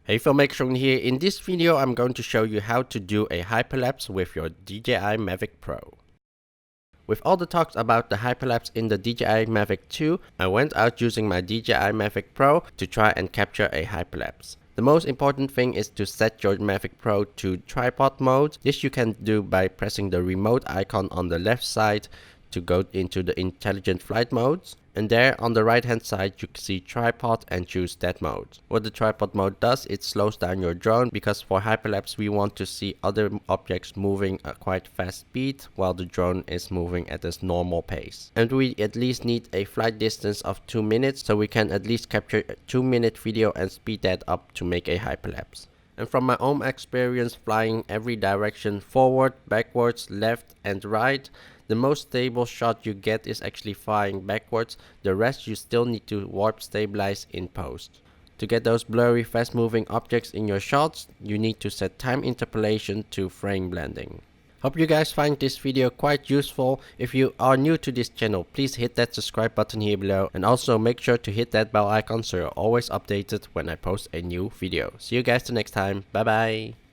Hey filmmaker Chung here. In this video I'm going to show you how to do a hyperlapse with your DJI Mavic Pro. With all the talks about the hyperlapse in the DJI Mavic 2, I went out using my DJI Mavic Pro to try and capture a hyperlapse. The most important thing is to set your Mavic Pro to tripod mode. This you can do by pressing the remote icon on the left side to go into the intelligent flight modes. And there on the right hand side you can see tripod and choose that mode. What the tripod mode does, it slows down your drone, because for hyperlapse we want to see other objects moving at quite fast speed while the drone is moving at its normal pace. And we at least need a flight distance of 2 minutes, so we can at least capture a 2-minute video and speed that up to make a hyperlapse. And from my own experience flying every direction, forward, backwards, left and right, the most stable shot you get is actually flying backwards. The rest you still need to warp stabilize in post. To get those blurry fast moving objects in your shots, you need to set time interpolation to frame blending. Hope you guys find this video quite useful. If you are new to this channel, please hit that subscribe button here below, and also make sure to hit that bell icon so you're always updated when I post a new video. See you guys the next time. Bye bye.